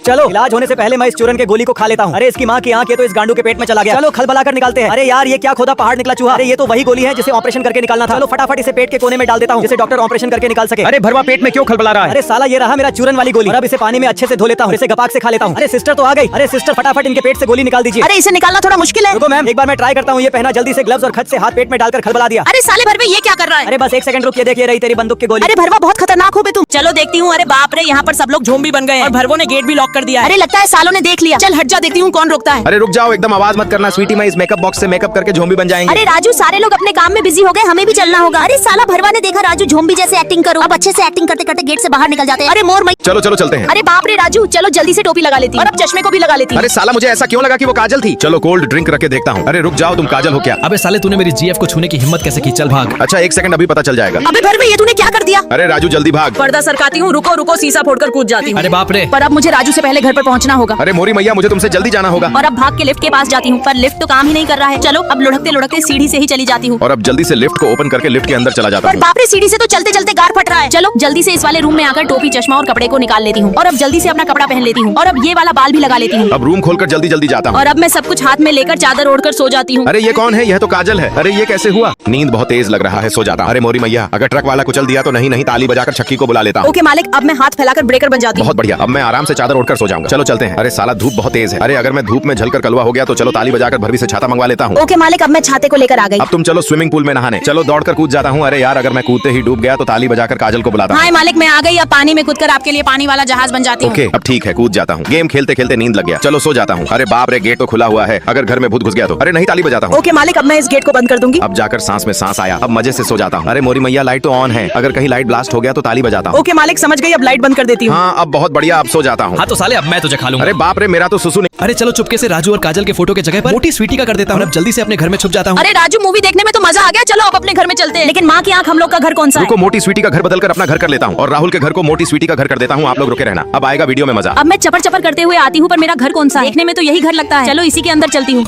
चलो इलाज होने से पहले मैं इस चूरन के गोली को खा लेता हूँ। अरे इसकी माँ की आँख ये तो इस गांडू के पेट में चला गया। चलो खलबला कर निकालते हैं। अरे यार ये क्या खोदा पहाड़ निकला चूहा। अरे ये तो वही गोली है जिसे ऑपरेशन करके निकालना था। चलो फटाफट इसे पेट के कोने में डाल देता हूँ जिसे डॉक्टर ऑपरेशन करके निकाल सके। अरे भरवा पेट में क्यों खलबला रहा है? अरे साला ये रहा मेरा चूरन वाली गोली। और अब इसे पानी में अच्छे से धो लेता हूँ, इसे गपाक से खा लेता हूँ। अरे सिस्टर तो आ गई। अरे सिस्टर फटाफट इनके पेट से गोली निकाल दीजिए। अरे इसे निकालना थोड़ा मुश्किल है। रुको मैम एक बार मैं ट्राई करता हूँ। ये पहना जल्दी से ग्लव्स और खत से हाथ पेट में डालकर खलबला दिया। अरे साले भरवे ये क्या कर रहा है? अरे बस एक सेकंड रुक, ये देखिए रही तेरी बंदूक की गोली। अरे भरवा बहुत खतरनाक हो बे तुम। चलो देखती हूँ। अरे बाप रे यहाँ पर सब लोग ज़ोंबी बन गए हैं और भरवो ने गेट भी लॉक कर दिया। अरे लगता है सालों ने देख लिया। चल हट जा, देखती हूँ कौन रोकता है। अरे रुक जाओ, एकदम आवाज मत करना स्वीटी, मैं इस मेकअप बॉक्स से मेकअप करके ज़ॉम्बी बन जाएंगे। अरे राजू सारे लोग अपने काम में बिजी हो गए, हमें भी चलना होगा। अरे साला भरवा ने देखा राजू ज़ॉम्बी जैसे एक्टिंग करो। अब अच्छे से एक्टिंग करते करते गेट से बाहर निकल जाते हैं। अरे मोर मई। चलो चलो चलते हैं। अरे बाप रे राजू चलो जल्दी से टोपी लगा लेती हूँ और अब चश्मे को भी लगा लेती हूँ। अरे साला मुझे ऐसा क्यों लगा कि वो काजल थी। चलो कोल्ड ड्रिंक रख के देखता हूँ। अरे रुक जाओ, तुम काजल हो क्या? अबे साले तूने मेरी जीएफ को छूने की हिम्मत कैसे की? चल भाग। अच्छा एक सेकंड, अभी पता चल जाएगा। अबे भरवे ये तूने क्या कर दिया? अरे राजू जल्दी भाग। पर्दा सरकाती हूँ, रुको रुको, शीशा फोड़कर कूद जाती हूँ। अरे बाप रे। पर अब मुझे राजू से पहले घर पर पहुँचना होगा। अरे मोरी मैया मुझे तुमसे जल्दी जाना होगा। और अब भाग के लिफ्ट के पास जाती हूँ पर लिफ्ट तो काम ही नहीं कर रहा है। चलो अब लुढ़कते लुढ़कते सीढ़ी से ही चली जाती हूँ। और अब जल्दी से लिफ्ट को ओपन करके लिफ्ट के अंदर चला जाता पर हूँ। बाप रे सीढ़ी से तो चलते चलते गार फट रहा है। चलो जल्दी से इस वाले रूम में आकर टोपी चश्मा और कपड़े को निकाल लेती हूँ और अब जल्दी से अपना कपड़ा पहन लेती हूँ और अब ये वाला बाल भी लगा लेती हूँ अब रूम खोलकर जल्दी जल्दी जाता हूँ। और अब मैं सब कुछ हाथ में लेकर चादर ओढ़कर सो जाती हूँ। अरे ये कौन है? यह तो काजल है। अरे ये कैसे हुआ? नींद बहुत तेज लग रहा है, सो जाता हूँ। अरे मोरी मैया अगर ट्रक वाला कुचल दिया तो नहीं नहीं, ताली बजाकर छक्की को बुला लेता हूँ। ओके मालिक, अब मैं हाथ फैलाकर ब्रेकर बन जाती हूँ। बहुत बढ़िया, अब मैं आराम से चादर ओढ़कर सो जाऊंगा। चलो चलते हैं। अरे साला धूप बहुत तेज है। अरे अगर मैं धूप में झलकर कलवा हो गया तो चलो ताली बजाकर भरवी से छाता मंगवा लेता हूँ। ओके मालिक, अब मैं छाते को लेकर आ गई। अब तुम चलो स्विमिंग पूल में नहाने। चलो दौड़कर कूद जाता हूँ। अरे यार अगर मैं कूदते ही डूब गया तो ताली बजाकर काजल को बुलाता हूँ। हाँ मालिक मैं आ गई। अब पानी में कूदकर आपके लिए पानी वाला जहाज बन जाती हूँ। ओके अब ठीक है, कूद जाता हूँ। गेम खेलते खेलते नींद लग गया। चलो सो जाता हूँ। अरे बाप रे गेट तो खुला हुआ है, अगर घर में भूत घुस गया तो। अरे नहीं, ताली बजाता हूँ। ओके मालिक, अब मैं इस गेट को बंद कर दूंगी। अब जाकर सांस में सांस आया, अब मजे से सो जाता हूँ। अरे मोरी मैया लाइट तो ऑन है, अगर कहीं लाइट ब्लास्ट हो गया तो ताली बजाता हूँ। ओके मालिक समझ गई, अब लाइट बंद कर देती हूँ। हाँ अब बहुत बढ़िया, अब सो जाता हूँ। हाँ तो साले अब मैं तुझे खा लूंगा। अरे बाप रे मेरा तो सुसु नहीं। अरे चलो चुपके से राजू और काजल के फोटो के जगह पर मोटी स्वीटी का कर देता हूँ। अब जल्दी से अपने घर में छुप जाता हूँ। अरे राजू मूवी देखने में तो मजा आ गया, चलो अब अपने घर में चलते हैं। लेकिन माँ की आँख हम लोग का घर कौन सा है? रुको, मोटी स्वीटी का घर बदलकर अपना घर कर लेता हूँ और राहुल के घर को मोटी स्वीटी का घर कर देता हूँ। आप लोग रुके रहना, अब आएगा वीडियो में मजा। अब मैं चपर चपर करते हुए आती हूँ पर मेरा घर कौन सा है? देखने में तो यही घर लगता है। चलो इसी के अंदर चलती हूँ।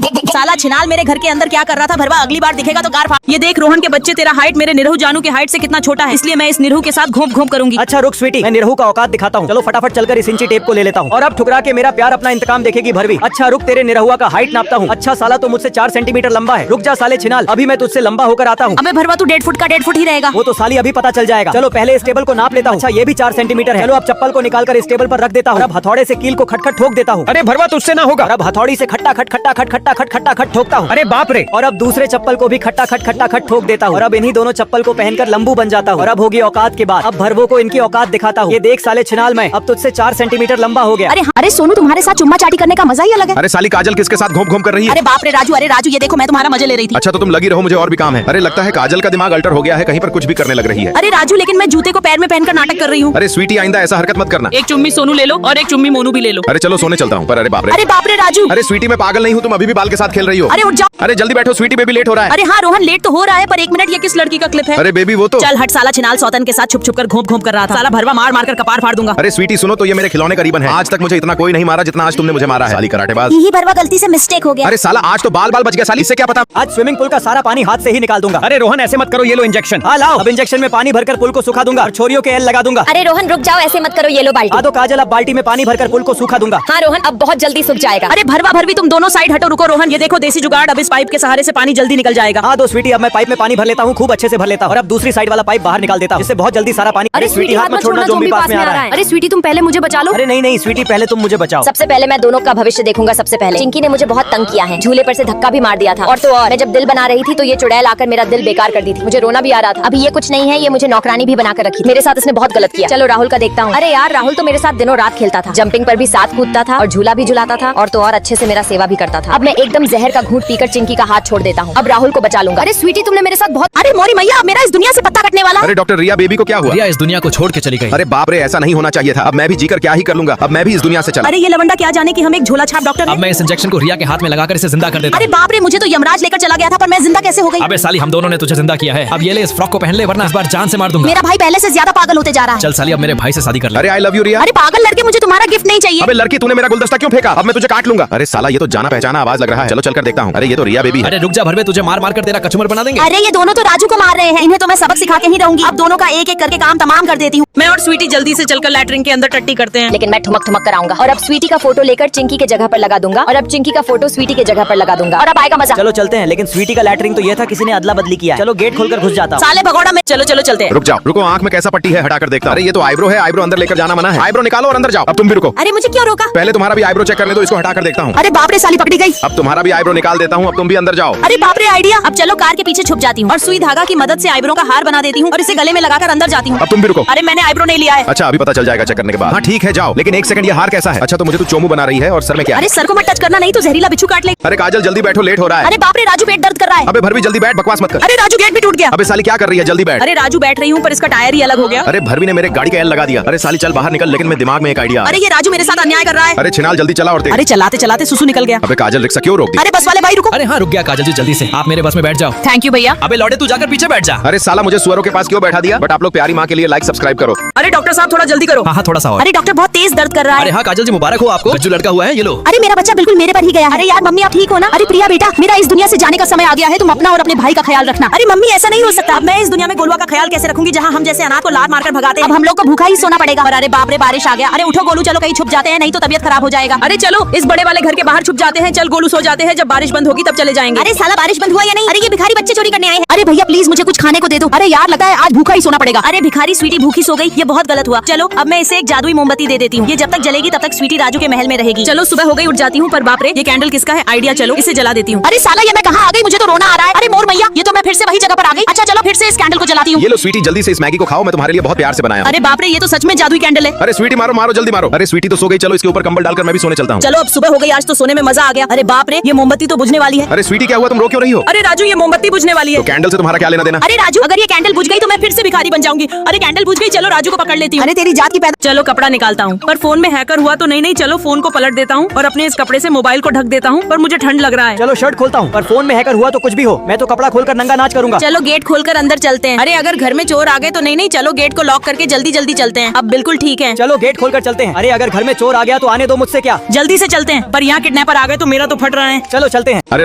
साला छिनाल मेरे घर के अंदर क्या कर रहा था? भरवा अगली बार दिखेगा तो गार फाड़। ये देख रोहन के बच्चे, तेरा हाइट मेरे निरहू जानू के हाइट से कितना छोटा है, इसलिए मैं इस निरहू के साथ घूम घूम करूंगी। अच्छा रुक स्वीटी, मैं निरहू का औकात दिखाता हूँ। चलो फटाफट चलकर इस इंची टेप को ले लेता हूँ और अब ठुकरा के मेरा प्यार अपना इंतकाम देखेगी भरवी। अच्छा रुक, तेरे निरहुआ का हाइट नापता हूँ। अच्छा साला तो मुझसे 4 सेंटीमीटर लंबा है। रुक जा साले छिनाल, अभी मैं तुझसे लंबा होकर आता हूँ। अबे भरवा तू 1.5 फुट का 1.5 फुट ही रहेगा। वो तो साली अभी पता चल जाएगा। चलो पहले इस टेबल को नाप लेता हूँ। अच्छा ये भी 4 सेंटीमीटर है। चलो अब चप्पल को निकालकर इस टेबल पर रख देता हूँ। अब हथौड़े से कील को खटखट ठोक देता हूँ। अरे भरवा तुझसे ना होगा। और अब हथौड़ी से खट्टा खट खट्टा खट खट्टा खट खट्टा खट ठोकता हूँ। अरे बाप रे। और अब दूसरे चप्पल को भी खट्टा खट ठोक देता हूँ। और अब इन्हीं दोनों चप्पल को पहनकर लंबू बन जाता हूँ। और अब होगी औकात की बात। अब भरवो को इनकी औकात दिखाता हूँ। ये देख साले छिनाल, मैं अब तुझसे 4 सेंटीमीटर लंबा हो गया। अरे सोनू, तुम्हारे साथ चुम्मा चाटी करने का मजा ही अलग है। अरे साली काजल किसके साथ घूम घूम कर रही है? अरे बाप रे राजू, अरे राजू ये देखो मैं तुम्हारा मजे ले रही थी। अच्छा तो तुम लगी रहो, मुझे और भी काम है। अरे लगता है काजल का दिमाग अल्टर हो गया है, कहीं पर कुछ भी करने लग रही है। अरे राजू लेकिन मैं जूते को पैर में पहनकर नाटक कर रही हूँ। अरे स्वीटी आइंदा ऐसा हरकत मत करना। एक चुम्मी सोनू ले लो और एक चुम्मी मोनू भी ले लो। अरे चलो सोने चलता हूँ। पर अरे बाप रे राजू। अरे स्वीटी मैं पागल नहीं हूँ, तुम अभी भी बाल के साथ खेल रही हो। अरे उठ जाओ। अरे जल्दी बैठो, स्वीटी बेबी लेट हो रहा है। अरे हाँ रोहन लेट तो हो रहा है पर 1 मिनट, ये किस लड़की का क्लिप है? अरे बेबी वो तो। चल हट साला छिनाल, सौतन के साथ छुप छुप कर घूम कर रहा था। साला भरवा मार मार कर कपार फाड़ दूंगा। अरे स्वीटी सुनो तो, ये मेरे खिलौने का रिबन है। आज तक मुझे इतना कोई नहीं मारा जितना आज तुमने मुझे मारा है। साली कराटेबाज। यही भरवा गलती से मिस्टेक हो गया। अरे साला आज तो बाल बच गया। साली इससे क्या पता। आज स्विमिंग पूल का सारा पानी हाथ से ही निकाल दूंगा। अरे रोहन ऐसे मत करो, ये लो इंजेक्शन। हाँ लाओ, अब इंजेक्शन में पानी भरकर पुल को सुखा दूंगा और छोरियों के एल लगा दूंगा। अरे रोहन रुक जाओ, ऐसे मत करो, ये लो बाल्टी। हाँ तो काजल, अब बाल्टी में पानी भरकर पुल को सूखा दूंगा। हाँ रोहन अब बहुत जल्दी सूख जाएगा। अरे भरवा भरवी तुम दोनों साइड हटो, रुको। रोहन ये देखो देसी जुगाड़, अब इस पाइप के सहारे से पानी जल्दी निकल जाएगा। हाँ तो स्वीटी, अब मैं पाइप में पानी भर लेता हूँ, खूब अच्छे से भर लेता हूँ और अब दूसरी साइड वाला पाइप बाहर निकाल देता हूँ, जिससे बहुत जल्दी सारा पानी। अरे स्वीटी हाथ मत छोड़ना, ज़ॉम्बी पास में आ रहा है। अरे स्वीटी तुम पहले मुझे बचा लो। अरे नहीं स्वीटी, पहले तुम मुझे बचाओ। सबसे पहले मैं दोनों का भविष्य देखूंगा। सबसे पहले चिंकी ने मुझे बहुत तंग किया है, झूले पर से धक्का भी मार दिया था। और तो और मैं जब दिल बना रही थी तो ये चुड़ैल आकर मेरा दिल बेकार कर दी थी। मुझे रोना भी आ रहा था। अभी ये कुछ नहीं है, ये मुझे नौकरानी भी बनाकर रखी। मेरे साथ इसने बहुत गलत किया। चलो राहुल का देखता हूँ। अरे यार राहुल तो मेरे साथ दिनों रात खेलता था, जंपिंग पर भी साथ कूदता था और झूला भी झुलाता था और तो और अच्छे से मेरा सेवा भी करता था। अब मैं एकदम जहर का घूंट पीकर चिंकी का हाथ छोड़ देता हूँ। अब राहुल को बचा लूंगा। अरे स्वीटी तुमने मेरे साथ बहुत। अरे मोरी मैया, अब मेरा इस दुनिया से पत्ता कटने वाला। अरे डॉक्टर रिया बेबी को क्या हुआ? रिया इस दुनिया को छोड़ के चली गई। अरे बाप रे, ऐसा नहीं होना चाहिए था। अब मैं भी जीकर क्या ही कर लूंगा, अब मैं भी इस दुनिया से चला। अरे ये लवंडा क्या जाने कि हम एक झोला छाप डॉक्टर अब मैं इस इंजेक्शन को रिया के हाथ में लगाकर इसे जिंदा कर देता अरे हूं। बाप रे, मुझे तो यमराज लेकर चला गया था पर मैं जिंदा कैसे हो गई? अबे साली, हम दोनों ने तुझे जिंदा किया है। अब ये ले, इस फ्रॉक को पहन ले, वरना इस बार जान से मार दूंगा। मेरा भाई पहले से ज्यादा पागल होते जा रहा है। चल साली, अब मेरे भाई से शादी कर ले। अरे आई लव यू रिया। अरे पागल लड़के, मुझे तुम्हारा गिफ्ट नहीं चाहिए। है। अबे लड़की, तूने मेरा गुलदस्ता क्यों फेंका? अब मैं तुझे काट लूंगा। अरे साला, ये तो जाना पहचाना आवाज लग रहा है। चलो चलकर देखता हूँ। अरे ये तो रिया बेबी है। अरे रुक जा भर में, तुझे मार मार कर तेरा कचुमर बना देंगे। अरे ये दोनों तो राजू को मार रहे हैं। इन्हें तो मैं सबक सिखा के ही रहूंगी। अब दोनों का एक एक करके काम तमाम कर देती हूँ। मैं और स्वीटी जल्दी से चलकर लैट्रिन के अंदर टट्टी करते हैं। लेकिन मैं ठुमक ठुमक कर आऊंगा और अब स्वीटी का फोटो लेकर चिंकी के जगह पर लगा दूंगा और अब चिंकी का फोटो स्वीटी के जगह पर लगा दूंगा और अब आएगा मजा। चलो चलते हैं, लेकिन स्वीटी का लैटरिंग तो ये था, किसी ने अदला बदली किया है। चलो गेट खोलकर घुस जाता हूँ। साले भगोड़ा में चलो चलो चलते हैं। रुक जाओ, रुको, आंख में कैसा पट्टी है, हटाकर देखता हूँ। अरे ये तो आईब्रो है, आईब्रो अंदर लेकर जाना मना है। आईब्रो निकालो और अंदर जाओ। अब तुम भी रुको। अरे मुझे क्यों रोका? पहले तुम्हारा भी आईब्रो चेक करने दो, इसको हटाकर देखता हूँ। अरे बाप रे, साली पकड़ी गई। अब तुम्हारा भी आईब्रो निकाल देता हूँ। अब तुम भी अंदर जाओ। अरे बाप रे आइडिया। अब चलो कार के पीछे छुप जाती हूँ और सुई धागा की मदद से आईब्रो का हार बना देती हूँ और इसे गले में लगाकर अंदर जाती हूँ। अब तुम भी रुको। अरे मैंने आईब्रो नहीं लिया है। अच्छा, अभी पता चल जाएगा चेक करने के बाद। हाँ ठीक है, जाओ। लेकिन एक सेकंड, ये हार कैसा है? अच्छा, तो मुझे तो चोमू बना रही है और सर में क्या है? अरे सर को मत टच करना, नहीं तो जहरीला बिच्छू काट ले। अरे काजल, जल्दी बैठो, लेट हो रहा है। अरे बाप रे, राजू पेट दर्द कर रहा है। अबे भरवी, जल्दी बैठ, बकवास मत कर। अरे राजू गेट भी टूट गया। अबे साली क्या कर रही है, जल्दी बैठ। अरे राजू बैठ रही हूँ पर इसका टायर ही अलग हो गया। अरे भरवी ने मेरे गाड़ी का एल लगा दिया। अरे साली चल बाहर निकल, लेकिन मैं दिमाग में एक आइडिया। अरे ये राजू मेरे साथ अन्याय कर रहा है। अरे छिनाल, जल्दी चला और देख। अरे चलाते चलाते सुसु निकल गया। अबे काजल, रिक्शा क्यों रोक दी? अरे बस वाले भाई रुको। अरे हाँ रुक गया काजल जी, जल्दी से आप मेरे बस में बैठ जाओ। थैंक यू भैया। अबे लौटे, तू जाकर पीछे बैठ जा। अरे साला, मुझे सुअरों के पास क्यों बैठा दिया? बट आप लोग प्यारी माँ के लिए लाइक सब्सक्राइब करो। अरे डॉक्टर साहब थोड़ा जल्दी करो। हाँ थोड़ा सा और। अरे डॉक्टर बहुत तेज दर्द कर रहा अरे है। हाँ काजल जी, मुबारक हो आपको, गज्जू लड़का हुआ है। ये लो। अरे मेरा बच्चा बिल्कुल मेरे पर ही गया। अरे यार मम्मी, आप ठीक हो ना? अरे प्रिया बेटा, मेरा इस दुनिया से जाने का समय आ गया है। तुम अपना और अपने भाई का ख्याल रखना। अरे मम्मी, ऐसा नहीं हो सकता। अब मैं इस दुनिया में गोलुआ का ख्याल कैसे रखूंगी जहाँ हम जैसे अनाथ को लात मारकर भगाते हैं। अब हम लोग को भूखा ही सोना पड़ेगा। और अरे बाप रे, बारिश आ गया। अरे उठो गोलू, चलो कहीं छुप जाते हैं, नहीं तो तबियत खराब हो जाएगा। अरे चलो इस बड़े वाले घर के बाहर छुप जाते हैं। चल गोलू, सो जाते हैं, जब बारिश बंद होगी तब चले जाएंगे। अरे साला, बारिश बंद हुआ या नहीं? अरे ये भिखारी बच्चे चोरी करने आए हैं। अरे भैया प्लीज मुझे कुछ खाने को दे दो। अरे यार लगता है आज भूखा ही सोना पड़ेगा। अरे भिखारी, स्वीटी भूखी सो गई, ये बहुत गलत हुआ। चलो अब मैं इसे एक जादुई मोमबत्ती दे देती हूँ। ये जब तक जलेगी तब तक स्वीटी राजू के महल में रहेगी। चलो सुबह हो गई, उठ जाती हूँ। पर बाप रे, ये कैंडल किसका है? आइडिया, चलो इसे जला देती हूँ। अरे साला, ये मैं कहाँ आ गई? मुझे तो रोना आ रहा है। अरे मोर मैया, ये तो मैं फिर से वही जगह पर आ गई। अच्छा चलो फिर से इस कैंडल को जलाती हूँ। ये लो स्वीटी, जल्दी से इस मैगी को खाओ, मैं तुम्हारे लिए बहुत प्यार से बनाया हूं। अरे बाप रे, ये तो सच में जादुई कैंडल है। अरे स्वीटी, मारो मारो, जल्दी मारो। अरे स्वीटी तो सो गई, चलो इसके ऊपर कंबल डालकर मैं भी सोने चलता हूँ। चलो अब सुबह हो गई, आज तो सोने में मजा आ गया। अरे बाप रे, ये मोमबत्ती तो बुझने वाली है। अरे स्वीटी, क्या हुआ, तुम रो क्यों रही हो? अरे राजू, ये मोमबत्ती बुझने वाली है। तो कैंडल से तुम्हारा क्या लेना देना? अरे राजू, अगर ये कैंडल बुझ गई तो मैं फिर से भिखारी बन जाऊंगी। अरे कैंडल बुझ गई, चलो राजू को पकड़ लेती हूँ। अरे तेरी जात की पैदा। चलो कपड़ा निकालता हूँ, पर फोन में हैकर हुआ तो नहीं। चलो फोन को पलट देता हूँ और अपने इस कपड़े से मोबाइल को ढक देता हूँ, पर मुझे ठंड लग रहा है। चलो शर्ट खोलता हूँ, पर फोन में हैकर हुआ तो कुछ भी हो, मैं तो कपड़ा खोलकर नंगा नाच करूंगा। चलो गेट खोलकर अंदर चलते हैं। अरे अगर घर में चोर आ गए तो नहीं, चलो गेट को लॉक करके जल्दी जल्दी चलते हैं। अब बिल्कुल ठीक है। चलो गेट खोलकर चलते हैं। अरे अगर घर में चोर आ गया तो आने दो, मुझसे क्या। जल्दी से चलते हैं, पर यहाँ किडनैपर आ गए तो मेरा तो फट रहा है। चलो चलते हैं। अरे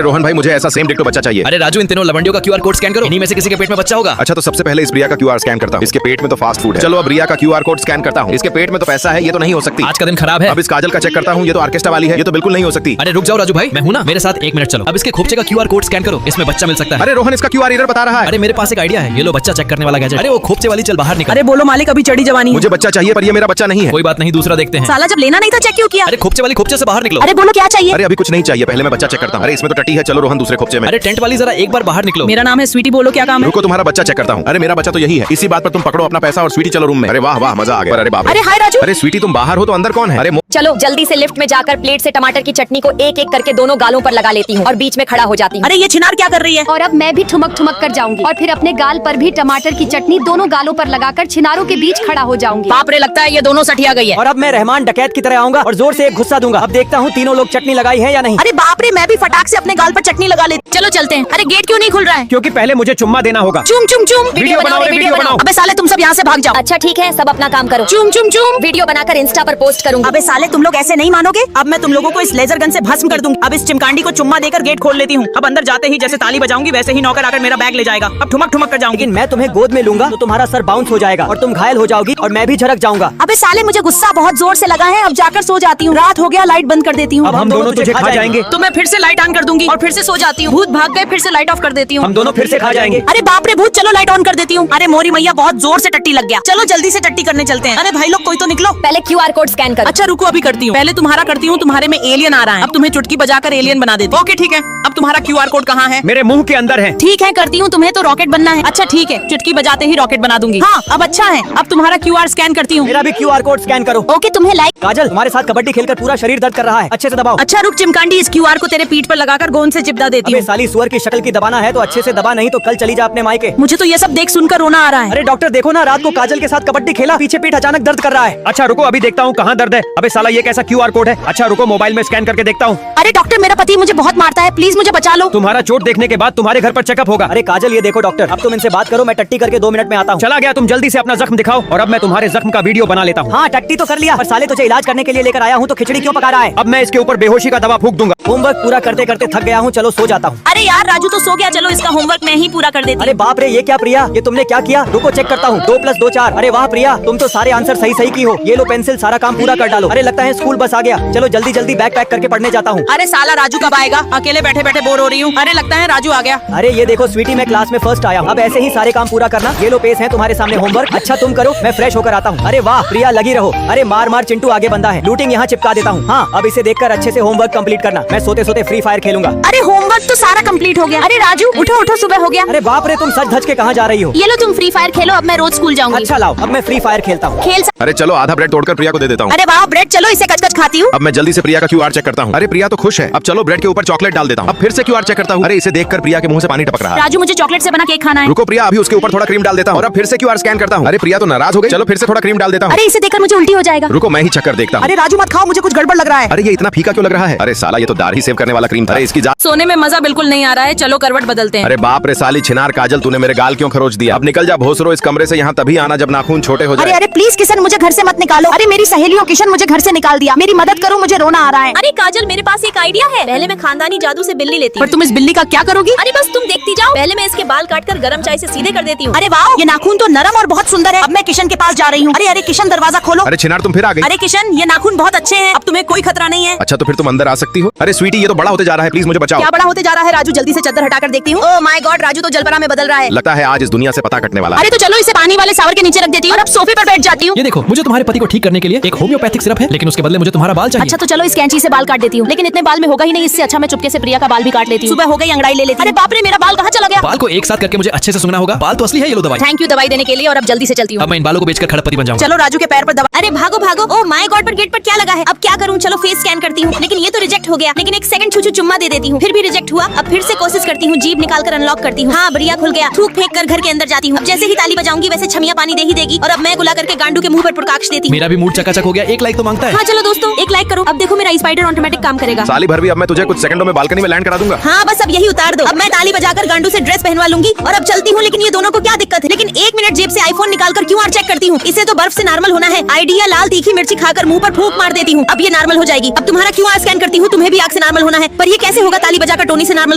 रोहन भाई, मुझे ऐसा सेम डिक्टो बच्चा चाहिए। अरे राजू, इन तीनों लवंडियों का क्यूआर कोड स्कैन करो, इन्हीं में से किसी के पेट में बच्चा होगा। अच्छा, तो सबसे पहले इस प्रिया का क्यूआर स्कैन करता हूँ। इसके पेट में तो फास्ट फूड है। चलो अब रिया का क्यूआर कोड स्कैन करता हूँ। इसके पेट में तो पैसा है, ये तो नहीं हो सकती। आज का दिन खराब है। अब इस काजल का चेक करता हूँ, ये तो ऑर्केस्ट्रा वाली है, ये तो बिल्कुल नहीं हो सकती। अरे रुक जाओ राजू भाई, मैं हूँ ना, मेरे साथ 1 मिनट चलो। अब इसके खोपचे का क्यूआर कोड स्कैन करो, इसमें बच्चा मिल सकता है। अरे रोहन, इसका क्यूआर एरर बता रहा है। अरे मेरे पास एक आइडिया है, ये लो बच्चा चेक करने वाला गैजेट। अरे वो खोपचे वाली, चल बाहर निकल। अरे बोलो मालिक, अभी चढ़ी जवानी है। मुझे बच्चा चाहिए, पर ये मेरा बच्चा नहीं है। कोई बात नहीं, दूसरा देखते हैं। साला, जब लेना नहीं था चेक क्यों किया? अरे खोपचे वाली, खोपचे से बाहर निकलो। अरे बोलो क्या चाहिए? अरे अभी कुछ नहीं चाहिए, पहले मैं बच्चा चेक करता हूँ। अरे इसमें तो टट्टी है, चलो रोहन दूसरे खोपचे में। अरे टेंट वाली, जरा एक बार बाहर निकलो। मेरा नाम है स्वीटी, बोलो क्या काम है? रुको, तुम्हारा बच्चा चेक करता हूँ। अरे मेरा बच्चा तो यही है, इसी बात पर तुम पकड़ो अपना पैसा और स्वीटी चलो रूम में। अरे वाह वाह, मजा आ गया। अरे बाप रे। अरे हाय राजू। अरे स्वीटी, तुम बाहर हो तो अंदर कौन है? अरे चलो जल्दी से लिफ्ट में जाकर प्लेट से टमाटर की चटनी को एक एक करके दोनों गालों पर लगा लेती हूँ और बीच में खड़ा हो जाती हूँ। अरे ये छिनार क्या कर रही है? और अब मैं भी ठुमक ठुमक कर जाऊंगी और फिर अपने गाल पर भी टमाटर की चटनी दोनों गालों पर लगाकर छिनारों के बीच खड़ा हो जाऊंगी। बाप रे, लगता है ये दोनों सठिया गई है। और अब मैं रहमान डकैत की तरह आऊंगा और जोर से एक गुस्सा दूंगा। अब देखता हूँ तीनों लोग चटनी लगाई है या नहीं। अरे बाप रे, मैं भी फटाक से अपने गाल पर चटनी लगा लेती। चलो चलते हैं। अरे गेट क्यों नहीं खुल रहा है? क्योंकि पहले मुझे चुम्मा देना होगा। चुम चुम चुम। वीडियो बनाओ रे, वीडियो बनाओ। अबे साले, तुम सब यहाँ से भाग जाओ। अच्छा ठीक है, सब अपना काम करो। चुम चुम चुम। वीडियो बनाकर इंस्टा पर पोस्ट करूंगी। अबे साले, तुम लोग ऐसे नहीं मानोगे। अब मैं तुम लोगों को इस लेजर गन से भस्म कर दूंगी। अब इस चिमकांडी को चुम्मा देकर गेट खोल लेती हूँ। अब अंदर जाते ही जैसे ताली बजाऊंगी वैसे ही नौकर आकर मेरा बैग ले जाएगा। अब ठुमक ठुमक कर जाऊंगी। लेकिन मैं तुम्हें गोद में लूंगा तो तुम्हारा सर बाउंस हो जाएगा और तुम घायल हो जाओगी और मैं भी झड़क जाऊंगा। अबे साले, मुझे गुस्सा बहुत जोर से लगा है। अब जाकर सो जाती हूँ। रात हो गया, लाइट बंद कर देती हूँ। अब हम दोनों तुझे खा जाएंगे। तो मैं फिर से लाइट ऑन कर दूंगी और फिर से सो जाती हूँ। भूत भाग गए, फिर से लाइट ऑफ कर देती हूँ। हम दोनों फिर से खा जाएंगे। अरे बाप रे भूत, चलो लाइट ऑन कर देती हूँ। अरे मोरी मैया, बहुत जोर से टट्टी लग गया। चलो जल्दी से टट्टी करने चलते हैं। अरे भाई लोग, कोई तो निकलो। पहले क्यूआर कोड स्कैन करो। अच्छा रुको, अभी करती हूँ। पहले तुम्हारा करती हूँ, तुम्हारे में एलियन आ रहा है। अब तुम्हें चुटकी बजाकर एलियन बना देती हूँ। ओके ठीक है। अब तुम्हारा क्यूआर कोड कहाँ है? मेरे मुंह के अंदर है। ठीक है, करती हूँ। तुम्हें तो रॉकेट बनना है। अच्छा ठीक है, चुटकी बजाते ही रॉकेट बना दूंगी। हाँ अब अच्छा है। अब तुम्हारा क्यूआर स्कैन करती हूँ। मेरा भी क्यूआर कोड स्कैन करो। ओके, तुम्हें लाइक। काजल, तुम्हारे साथ कबड्डी खेलकर पूरा शरीर दर्द कर रहा है, अच्छे से दबाओ। अच्छा रुक चिमकांडी, इस क्यूआर को तेरे पीठ पर लगाकर गोंद से चिपका देती अबे हूँ। साली, सुअर की शक्ल की दबाना है तो अच्छे से दबा, नहीं तो कल चली जा अपने मायके। मुझे तो ये सब देख सुनकर रोना आ रहा है। अरे डॉक्टर देखो ना, रात को काजल के साथ कबड्डी खेला, पीछे पीठ अचानक दर्द कर रहा है। अच्छा रुको, अभी देखता हूँ कहाँ दर्द है। अबे साला, ये कैसा क्यूआर कोड है? अच्छा रुको, मोबाइल में स्कैन करके देखता हूँ। अरे डॉक्टर, मेरा पति मुझे बहुत मारता है, प्लीज मुझे बचा लो। तुम्हारा चोट देखने के बाद तुम्हारे घर पर चेकअप होगा। अरे काजल, ये देखो डॉक्टर, अब तुम इनसे बात करो, मैं टट्टी करके 2 मिनट में आता हूँ। चला गया, तुम जल्दी से अपना जख्म दिखाओ और अब मैं तुम्हारे जख्म का वीडियो बना लेता हूँ। हाँ टट्टी तो कर लिया, पर साले तुझे इलाज करने के लिए लेकर आया हूँ तो खिचड़ी क्यों पका रहा है? अब मैं इसके ऊपर बेहोशी का दवा फूंक दूंगा। होमवर्क पूरा करते करते थक गया हूँ, चलो सो जाता हूँ। अरे यार राजू तो सो गया, चलो इसका होमवर्क मैं ही पूरा कर देती अरे हूँ। बाप रे, ये क्या प्रिया, ये तुमने क्या किया? रुको चेक करता हूँ। 2 + 2 4। अरे वाह प्रिया, तुम तो सारे आंसर सही सही की हो। ये लो पेंसिल, सारा काम पूरा कर डालो। अरे लगता है स्कूल बस आ गया। चलो जल्दी जल्दी बैग पैक करके पढ़ने जाता हूँ। अरे साला राजू कब आएगा? अकेले बैठे बैठे बोर हो रही हूँ। अरे लगता है राजू आ गया। अरे ये देखो स्वीटी, मैं क्लास में फर्स्ट आया हूँ। अब ऐसे ही सारे काम पूरा करना। ये लो पेज है तुम्हारे सामने होमवर्क। अच्छा तुम करो, मैं फ्रेश होकर आता हूँ। अरे वाह प्रिया, लगी रहो। अरे मार मार चिंटू आगे बंदा है, लूटिंग यहाँ चिपका देता हूँ। हाँ अब इसे देखकर अच्छे से होमवर्क कंप्लीट करना। मैं सोते सोते फ्री फायर खेलूंगा। अरे होमवर्क तो सारा कंप्लीट हो गया। अरे राजू उठो उठो, सुबह हो गया। अरे बाप रे, तुम सच धज के कहाँ जा रही हो? ये लो तुम फ्री फायर खेलो, अब मैं रोज स्कूल जाऊंगी। अच्छा लाओ, अब मैं फ्री फायर खेलता हूँ। खेल अरे चलो आधा ब्रेड तोड़कर प्रिया को दे देता हूँ। अरे वाह ब्रेड, चलो इसे कच कच खाती हूँ। अब मैं जल्दी से प्रिया का क्यूआर चेक करता हूँ। अरे प्रिया तो खुश है। अब चलो ब्रेड के ऊपर चॉकलेट डाल देता हूँ। अब फिर से क्यूआर चेक करता हूँ। अरे इसे देखकर प्रिया के मुंह से पानी टपक रहा है। राजू मुझे चॉकलेट से बना केक खाना है। रुको प्रिया, अभी उसके ऊपर थोड़ा क्रीम डाल देता हूँ। और अब फिर से क्यूआर स्कैन करता हूँ। अरे प्रिया तो नाराज हो गई। चलो फिर से थोड़ा क्रीम डाल देता हूँ। अरे इसे देखकर मुझे उल्टी हो जाएगा। रुको मैं ही चक्कर देखता हूँ। अरे राजू मत खाओ, मुझे कुछ गड़बड़ लग रहा है। अरे ये इतना फीका क्यों लग रहा है? अरे साला, ये तो दाढ़ी सेव करने वाला क्रीम था। अरे इसकी सोने में मजा बिल्कुल नहीं आ रहा है, चलो करवट बदलते हैं। अरे बाप रे साली छिनार काजल, तूने मेरे गाल क्यों खरोच दिया? अब निकल जा भोसरो इस कमरे से। यहाँ तभी आना जब नाखून छोटे हो अरे जाए। अरे प्लीज किशन, मुझे घर से मत निकालो। अरे मेरी सहेलियों किशन मुझे घर से निकाल दिया। मेरी मदद करो, मुझे रोना आ रहा है। अरे काजल, मेरे पास एक आइडिया है। पहले मैं खानदानी जादू से बिल्ली लेती पर हूँ। तुम इस बिल्ली का क्या करोगी? अरे बस तुम देखती जाओ। पहले मैं इसके बाल काटकर गरम चाय से सीधे कर देती हूँ। अरे वाह, ये नाखून तो नरम और बहुत सुंदर है। अब मैं किशन के पास जा रही हूँ। अरे अरे किशन, दरवाजा खोलो। अरे छिनार तुम फिर आ गई। अरे किशन, ये नाखून बहुत अच्छे हैं, अब तुम्हें कोई खतरा नहीं है। अच्छा तो फिर तुम अंदर आ सकती हो। अरे स्वीटी, ये तो बड़ा होते जा रहा है, प्लीज मुझे बचाओ। क्या बड़ा होते जा रहा है राजू? जल्दी से चादर हटाकर देखती हूँ। ओह माय गॉड, राजू तो जलपरा में बदल रहा है। लगता है आज इस दुनिया से पता कटने वाला है। अरे तो चलो इसे पानी वाले शावर के नीचे रख देती हूँ और अब सोफे पर बैठ जाती हूँ। ये देखो, मुझे तुम्हारे पति को ठीक करने के लिए एक होम्योपैथिक सिरप है, लेकिन उसके बदले मुझे तुम्हारा बाल चाहिए। अच्छा तो चलो इस कैंची से बाल काट देती हूँ, लेकिन इतने बाल में होगा ही नहीं। इससे अच्छा मैं चुपके से प्रिया का बाल भी काट लेती हूँ। सुबह हो गई, अंगड़ाई ले लेती हूँ। अरे बाप रे, मेरा बाल कहाँ चला गया? बाल को एक साथ करके मुझे अच्छे से सूंघना होगा। बाल तो असली है, ये लो दवाई। थैंक यू दवाई देने के लिए, और अब जल्दी से चलती हूँ। अब मैं इन बालों को बेचकर खड़पति बन जाऊंगा। चलो राजू के पैर पर दवा। अरे भागो भागो। ओह माय गॉड, पर गेट पर क्या लगा है? अब क्या करूँ? चलो फेस स्कैन करती हूँ, लेकिन ये तो रिजेक्ट हो गया। लेकिन एक सेकंड छू चुम्मा दे देती हूँ, फिर भी रिजेक्ट हुआ। अब फिर से कोशिश करती हूँ, जीभ निकाल कर अनलॉक करती हूँ। हाँ बढ़िया, खुल गया। थूक फेंक कर घर के अंदर जाती हूँ। अब जैसे ही ताली बजाऊंगी वैसे छमिया पानी दे ही देगी, और अब मैं गुला करके गांडू के मुंह पर प्रकाश देती हूँ। मेरा भी मूड चकाचक हो गया। एक लाइक तो मांगता है। हाँ चलो दोस्तों, एक लाइक करो। अब देखो मेरा स्पाइडर ऑटोमेटिक काम करेगा। साली भर भी, अब मैं तुझे कुछ सेकंडों में बालकनी में लैंड करा दूंगा। हाँ बस अब यही उतार दो। अब मैं ताली बजाकर गांडू से ड्रेस पहनवा लूंगी और अब चलती हूँ। लेकिन ये दोनों को क्या दिक्कत है? लेकिन 1 मिनट जेब से आईफोन निकालकर क्यूआर चेक करती हूँ। इसे तो बर्फ से नॉर्मल होना है। आइडिया, लाल तीखी मिर्ची खाकर मुंह पर फूंक मार देती हूँ। अब ये नॉर्मल हो जाएगी। अब तुम्हारा क्यूआर स्कैन करती हूँ, तुम्हें भी आग से नॉर्मल होना है। पर ये कैसे होगा? ताली बजाकर टोनी से नॉर्मल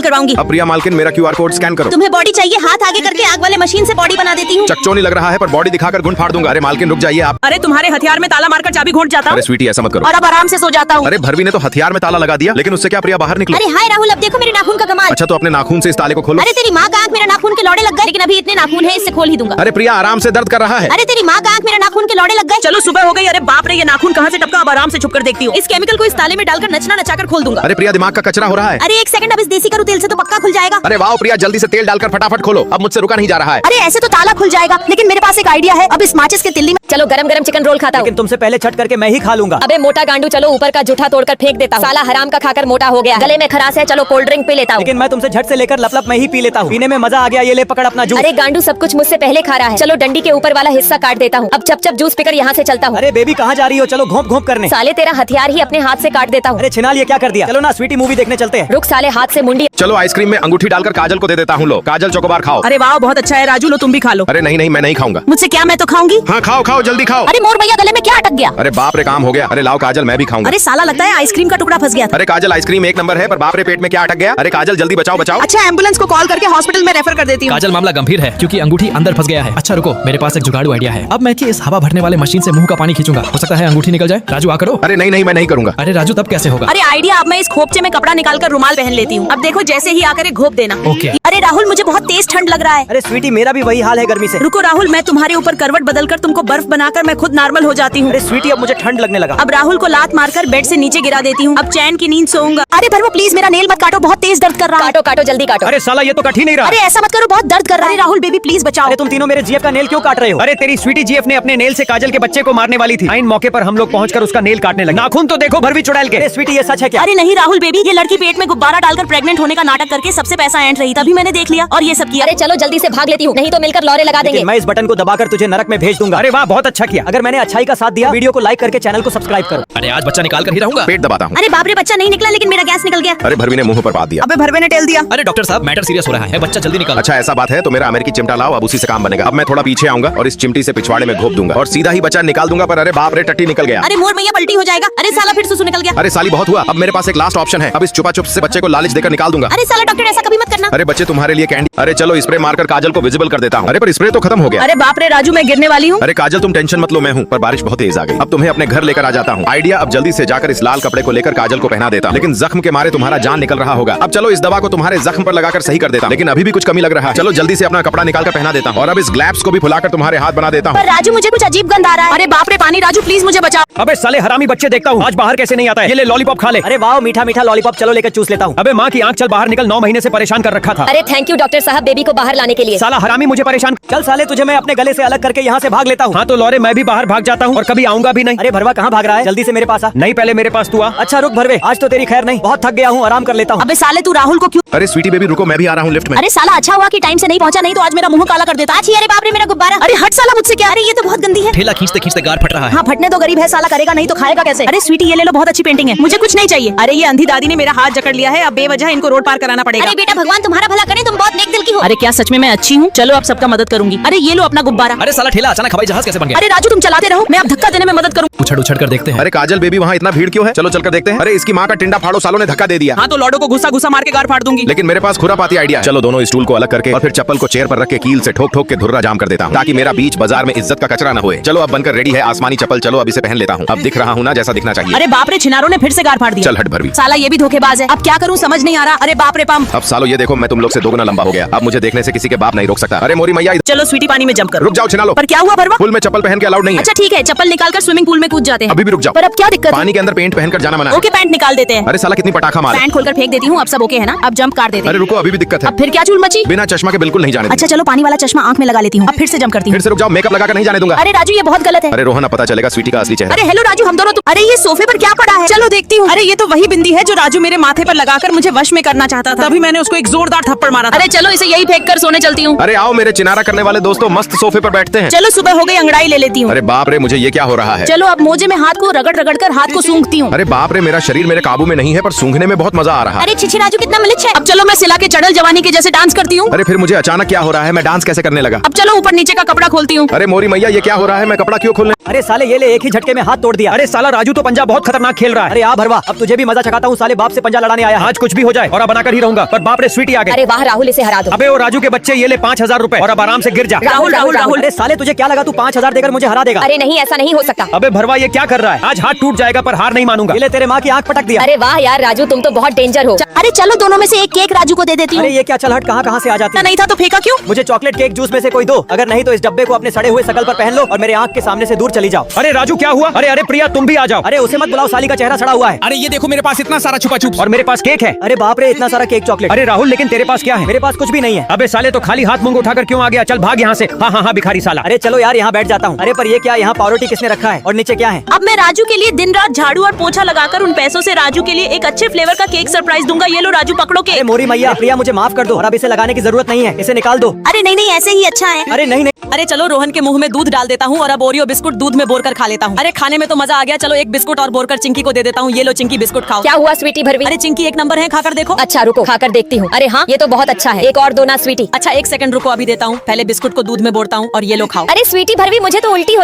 करवाऊंगी। अब प्रिया मालकिन, मेरा क्यूआर कोड स्कैन करो। तुम्हें बॉडी चाहिए? हाथ आगे करके आग वाले मशीन से बॉडी बना देती हूँ। चकचोनी लग रहा है, पर बॉडी दिखाकर गुण फाड़ दूंगा। अरे मालकिन रुक जाइए आप। अरे तुम्हारे हथियार में ताला मारकर चाबी घोंट जाता हूँ अरे स्वीटी ऐसा मत करो। और अब आराम से सो जाता हूँ। अरे भरवी ने तो हथियार में ताला लगा दिया, लेकिन उससे क्या प्रिया बाहर निकली? अरे हाय राहुल, अब देखो मेरे नाखून का कमाल। अच्छा तो अपने नाखून से इस ताले को खोलो। अरे तेरी माँ का आंख मेरा नाखून के लौड़े लग गए। लेकिन अभी इतने नाखून है, इससे खोल ही दूंगा। अरे प्रिया आराम से, दर्द कर रहा है। अरे तेरी माँ का आंख मेरा नाखून के लौड़े लग गए। चलो सुबह हो गई। अरे बाप रे, ये नाखून कहाँ से टपका? अब आराम से छुप कर देखती हूँ। इस केमिकल को इस ताले में डालकर नचना नचाकर खोल दूंगा। अरे प्रिया दिमाग का कचरा हो रहा है। अरे एक सेकंड, अब इस देसी करू तेल से तो पक्का खुल जाएगा। अरे वाह प्रिया, जल्दी से तेल डालकर फटाफट खोलो। अब मुझसे रुका नहीं जा रहा है। अरे ऐसे तो ताला खुल जाएगा, लेकिन मेरे पास एक आइडिया है। अब इस माचिस के तिल्ली में चलो गरम गरम चिकन रोल खाता हूँ। लेकिन तुमसे पहले छट करके मैं ही खा लूंगा। अबे मोटा गांडू, चलो ऊपर का जूठा तोड़कर फेंक देता हूँ। साला हराम का खाकर मोटा हो गया। गले में खराश है, चलो कोल्ड ड्रिंक पी लेता हूँ। लेकिन मैं तुमसे झट से लेकर लप मैं ही पी लेता हूँ। पीने में मजा आ गया। ये ले पकड़ अपना जूस। अरे गांडू सब कुछ मुझसे पहले खा रहा है। चलो डंडी के ऊपर वाला हिस्सा काट देता हूँ। अब चप चप जूस पीकर यहाँ से चलता हूँ। अरे बेबी कहाँ जा रही हो? चलो घोंप घोंप करने। साले तेरा हथियार ही अपने हाथ से काट देता हूँ। अरे छिनाल, ये क्या कर दिया? चलो ना स्वीटी मूवी देखने चलते हैं। रुक साले, हाथ से मुंडी। चलो आइसक्रीम में अंगूठी डालकर काजल को दे देता हूँ। लो काजल चोकोबार खाओ। अरे वाह बहुत अच्छा है राजू, लो तुम भी खा लो। अरे नहीं नहीं, मैं नहीं खाऊंगा। मुझसे क्या? मैं तो खाऊंगी। हाँ खाओ खाओ, जल्दी खाओ। अरे मोर भैया, गले में क्या अटक गया? अरे बाप रे, काम हो गया। अरे लाओ काजल, मैं भी खाऊंगा। अरे साला लगता है आइसक्रीम का टुकड़ा फंस गया था। अरे काजल आइसक्रीम एक नंबर है, पर बाप रे पेट में क्या अटक गया? अरे काजल जल्दी बचाओ बचाओ। अच्छा एम्बुलेंस को कॉल करके हॉस्पिटल में रेफर कर देती हूँ। काजल मामला गंभीर है, क्योंकि अंगूठी अंदर फंस गया है। अच्छा रुको, मेरे पास एक जुगाड़ू आइडिया है। अब मैं कि इस हवा भरने वाले मशीन से मुंह का पानी खींचूंगा। हो सकता है अंगूठी निकल जाए। राजू आ करो। अरे नहीं नहीं, मैं नहीं करूंगा। अरे राजू तब कैसे होगा? अरे आइडिया, अब मैं इस खोपचे में कपड़ा निकालकर रुमाल पहन लेती हूँ। अब देखो जैसे ही आकर एक घोप देना। ओके। अरे राहुल, मुझे बहुत तेज ठंड लग रहा है। अरे स्वीटी, मेरा भी वही हाल है गर्मी से। रुको राहुल, मैं तुम्हारे ऊपर करवट बदलकर तुमको बर्फ बनाकर मैं खुद नॉर्मल हो जाती हूँ। अरे स्वीटी, अब मुझे ठंड लगने लगा। अब राहुल को लात मारकर बेड से नीचे गिरा देती हूँ। अब चैन की नींद सोऊंगा। अरे भरवो प्लीज मेरा नेल मत काटो, बहुत तेज दर्द कर रहा है। काटो काटो जल्दी काटो। अरे साला, ये तो कट ही नहीं रहा। अरे ऐसा मत करो, बहुत दर्द कर रहा है। राहुल बेबी प्लीज बचाओ। अरे तुम तीनों मेरे जीएफ का नेल क्यों काट रहे हो? अरे तेरी स्वीटी जीएफ ने अपने नेल से काजल के बच्चे को मारने वाली थी। आइन मौके पर हम लोग पहुंचकर उसका नेल काटने लगे। नाखून तो देखो भरवी चुड़ैल के। अरे स्वीटी, ये सच है क्या? अरे नहीं राहुल बेबी, ये लड़की पेट में गुब्बारा डालकर प्रेग्नेंट होने का नाटक करके सबसे पैसा ऐंठ रही, तभी मैंने देख लिया और ये सब किया। अरे चलो जल्दी से भाग लेती हूँ, नहीं तो मिलकर लॉरे लगा देंगे। लेकिन मैं इस बटन को दबाकर तुझे नरक में भेज दूंगा। अरे वाह, बहुत अच्छा किया। अगर मैंने अच्छाई का साथ दिया, वीडियो को लाइक करके चैनल को सब्सक्राइब करो। अरे आज बच्चा निकाल कर ही रहूंगा। पेट दबाता हूँ। अरे बाप रे, बच्चा नहीं निकला लेकिन मेरा गैस निकल गया। अरे भरवी ने मुंह पर बात दिया। अबे भरवे ने टेल दिया। अरे डॉक्टर साहब, मैटर सीरियस हो रहा है, बच्चा जल्दी निकालो। अच्छा ऐसा बात है तो मेरा अमेरिकी चिमटा लाओ, अब उसी से काम बनेगा। अब मैं थोड़ा पीछे आऊंगा और इस चिमटी से पिछवाड़े में घोप दूंगा और सीधा ही बच्चा निकाल दूंगा। पर अरे बाप रे, टट्टी निकल गया। अरे मोर मैया पलटी हो जाएगा। अरे साला फिर सुसु निकल गया। अरे साली बहुत हुआ, अब मेरे पास एक लास्ट ऑप्शन है। अब इस चुपा चुप से बच्चे को लालच देकर निकाल दूंगा। अरे साला डॉक्टर, ऐसा कभी मत करना। अरे बच्चे तुम्हारे लिए कैंडी। अरे चलो स्प्रे मारकर काजल को विजिबल कर देता हूँ। अरे पर स्प्रे तो खत्म हो गया। अरे बाप रे राजू, मैं गिरने वाली हूँ। अरे काजल तुम टेंशन मत लो, मैं हूँ। पर बारिश बहुत तेज आ गई, अब तुम्हें अपने घर लेकर आ जाता हूँ। आइडिया, अब जल्दी से जाकर इस लाल कपड़े को लेकर काजल को पहना देता हूँ। लेकिन जख्म के मारे तुम्हारा जान निकल रहा होगा। अब चलो इस दवा को तुम्हारे जख्म पर लगाकर सही कर देता हूँ, लेकिन अभी भी कुछ कमी लग रहा है। चलो जल्दी से अपना कपड़ा निकाल कर पहना देता हूँ और अब इस ग्लैब्स को भी फुलाकर तुम्हारे हाथ बना देता हूँ। पर राजू, मुझे कुछ अजीब गंध आ रहा है। अरे बाप रे पानी, राजू प्लीज मुझे बचा। अबे साले हरामी बच्चे, देखता हूँ आज बाहर कैसे नहीं आता है। ये ले लॉलीपॉप खा ले। अरे वाह, मीठा मीठा लॉलीपॉप, चलो लेकर चूस लेता हूँ। अबे माँ की आंख, चल बाहर निकल, 9 महीने से परेशान कर रखा था। अरे थैंक यू डॉक्टर साहब बेबी को बाहर लाने के लिए। साला हरामी मुझे परेशान। चल साले, तुझे मैं अपने गले से अलग करके यहाँ से भाग लेता हूँ। हाँ तो लॉरे, मैं भी बाहर भाग जाता हूँ और कभी आऊंगा भी नहीं। अरे भरवा कहाँ भाग रहा है, जल्दी से मेरे पास आ। नहीं, पहले मेरे पास तू आ। अच्छा रुक भरवे, आज तो तेरी खैर नहीं, बहुत थक गया हूँ, आराम कर लेता हूँ। अबे साले, तू राहुल को क्यों? अरे स्वीटी बेबी रुको, मैं भी आ रहा हूँ लिफ्ट में। अरे साला, अच्छा हुआ कि टाइम से नहीं पहुंचा, नहीं तो आज मेरा मुंह काला कर देता। अच्छी, अरे बाप रे मेरा गुब्बारा। अरे हट साला मुझसे क्या। अरे ये तो बहुत गंदी है। ठेला खींचते खींचते गार फट रहा है। हाँ फटने तो गरीब है, साला करेगा नहीं तो खाएगा कैसे। अरे स्वीटी ये ले लो, बहुत अच्छी पेंटिंग है, मुझे कुछ नहीं चाहिए। अरे ये अंधी दादी ने मेरा हाथ जकड़ लिया है, अब बेवजह इनको रोड पार कराना पड़ेगा। अरे बेटा, भगवान तुम्हारा भला करे, तुम बहुत नेक दिल की हो। अरे क्या सच में मैं अच्छी हूँ? चलो अब सबका मदद करूंगी। अरे ये लो अपना गुब्बारा। अरे साला ठेला अचानक हवाई जहाज कैसे बन गया? अरे राजू तुम चलाते रहो, मैं अब धक्का देने में मदद करूँ। उछड़ उछड़ कर देखते हैं। अरे काजल बेबी, वहाँ इतना भीड़ क्यों है? चलो चलकर देखते हैं। अरे इसकी माँ का टिंडा फाड़ो, सालों ने धक्का दे दिया। हाँ तो लॉडो को घुसा घुसा मार के गार फाड़ दूंगी। लेकिन मेरे पास खुरापाती आइडिया है। चलो दोनों स्टूल को अलग करके और फिर चप्पल को चेयर पर रख के कील से ठोक ठोक के धुर्रा जाम कर देता हूँ, ताकि मेरा बीच बाजार में इज्जत का कचरा न होए। चलो अब बनकर रेडी है आसमानी चप्पल, चलो अब इसे पहन लेता हूँ। अब दिख रहा हूँ ना जैसा दिखना चाहिए। अरे बाप रे, छिनारों ने फिर से गार फाड़ दिया। चल हट भरवी। साला ये भी धोखेबाज है, अब क्या करूँ समझ नहीं आ रहा। अरे बाप रे पंप। अब सालो ये देखो, मैं तुम लोग से 2 गुना लंबा हो गया। अब मुझे देखने से किसी के बाप नहीं रोक सकता। अरे मोरी मैया, चलो स्वीटी पानी में जंप करो। रुक जाओ छिना लो। पर क्या हुआ भरवा? पुल में चप्पल पहन के अलाउड नहीं है। अच्छा ठीक है, चप्पल निकाल कर स्विमिंग पूल में कूद जाते हैं। अभी भी रुक जाओ। पर अब क्या दिक्कत है? पानी के अंदर पेंट पहनकर जाना मना है। ओके पैंट निकाल देते हैं। अरे साला कितनी पटाखा मार। पैंट खोलकर फेंक देती हूँ, अब सब ओके है ना? अब जंप कर देते अरे हैं। रुको, अभी भी दिक्कत है। अब फिर क्या चूल मची? बिना चश्मा के बिल्कुल नहीं जाने दूंगा। अच्छा चलो पानी वाला चश्मा आंख में लगा लेती हूँ, अब फिर से जंप करती हूँ। फिर से रुक जाओ, मेकअप लगाकर नहीं जाने दूंगा। अरे राजू ये बहुत गलत है। अरे रोहन, अब पता चलेगा स्वीटी का असली चेहरा। अरे हेलो राजू, हम दोनों तो। अरे ये सोफे पर क्या पड़ा है? चलो देखती हूँ। अरे ये तो वही बिंदी है जो राजू मेरे माथे पर लगाकर मुझे वश में करना चाहता था, तभी मैंने उसको एक जोरदार थप्पड़ मारा था। अरे चलो इसे यही फेंक कर सोने चलती हूँ। अरे आओ मेरे चिनारा करने वाले दोस्तों, मस्त सोफे पर बैठते हैं। चलो सुबह हो गई, अंगड़ाई ले लेती हूँ। अरे बाप रे, मुझे ये क्या हो रहा है? चलो अब मोजे में हाथ को रगड़ रगड़ कर हाथ को सूंघती हूँ। अरे बाप रे, मेरा शरीर मेरे काबू में नहीं है, पर सूंघने में बहुत मजा आ रहा है। अरे छिछी राजू कितना मिलिच है। अब चलो मैं सिला के चढ़ल जवानी के जैसे डांस करती हूँ। अरे फिर मुझे अचानक क्या हो रहा है, मैं डांस कैसे करने लगा? अब चलो ऊपर नीचे का कपड़ा खोलती हूँ। अरे मोरी मैया, ये क्या हो रहा है, मैं कपड़ा क्यों खोलने? अरे साले ये ले, एक ही झटके में हाथ तोड़ दिया। अरे साला राजू तो पंजा बहुत खतरनाक खेल रहा है। अरे आ भरवा, अब तुझे भी मजा चखाता हूँ। साले बाप से पंजा लड़ाने आया, आज कुछ भी हो जाए और अब बनाकर ही रहूंगा। पर बाप रे स्वीटी आ गई। अरे वाह राहुल, इसे हरा दो। अबे वो राजू के बच्चे, ये ले 5000 रुपए और अब आराम से गिर जा। राहुल, राहुल, राहुल। अरे साले तुझे क्या लगा तू 5000 देकर मुझे हरा देगा? अरे नहीं, ऐसा नहीं हो सकता। अबे भरवा ये क्या कर रहा है? आज हाथ टूट जाएगा पर हार नहीं मानूंगा। ये ले तेरे माँ की आंख पटक दिया। अरे वाह यार राजू, तुम तो बहुत डेंजर हो। अरे चलो दोनों में से एक केक राजू को दे देती हूँ। अरे ये क्या, चल हट, कहाँ से आ जाती है? नहीं था तो फेंका क्यों? मुझे चॉकलेट केक जूस में से कोई दो, अगर नहीं तो इस डब्बे को अपने सड़े हुए शकल पर पहन लो और मेरे आंख के सामने से दूर चली जाओ। अरे राजू क्या हुआ? अरे अरे प्रिया तुम भी आ जाओ। अरे उसे मत बुलाओ, साली का चेहरा सड़ा हुआ है। अरे ये देखो, मेरे पास इतना सारा छुपा छुप और मेरे पास केक है। अरे बाप रे, इतना सारा केक चॉकलेट। अरे राहुल लेकिन तेरे पास क्या है? मेरे पास कुछ भी नहीं है। अबे साले तो खाली हाथ मुंह उठाकर क्यों आ गया? चल भाग यहाँ से। हाँ हाँ हाँ भिखारी साला। अरे चलो यार यहाँ बैठ जाता हूँ। अरे पर ये क्या, यहाँ पावरोटी किसने रखा है और नीचे क्या है? अब मैं राजू के लिए दिन रात झाड़ू और पोछा लगाकर उन पैसों से राजू के लिए एक अच्छे फ्लेवर का केक सरप्राइज दूंगा। ये लो राजू पकड़ो अरे केक। मोरी मैया, प्रिया मुझे माफ कर दो और अब इसे लगाने की जरूरत नहीं है, इसे निकाल दो। अरे नहीं नहीं, ऐसे ही अच्छा है। अरे नहीं नहीं। अरे चलो रोहन के मुंह में दूध डाल देता हूँ और अब ओरियो बिस्कुट दूध में बोर कर खा लेता हूँ। अरे खाने में तो मजा आ गया, चलो एक बिस्कुट और बोर कर चिंकी को दे देता हूँ। ये लो चिंकी बिस्कुट खाओ। क्या हुआ स्वीटी भरवी? अरे चिंकी एक नंबर है, खाकर देखो। अच्छा रुको, खाकर देखती हूँ। अरे हाँ, ये तो बहुत अच्छा है। एक और दो ना स्वीटी। अच्छा एक सेकंड रुको, अभी देता हूँ। पहले बिस्कुट को दूध में बोरता हूँ और ये लो खाओ। अरे स्वीटी भरवी, मुझे तो उल्टी हो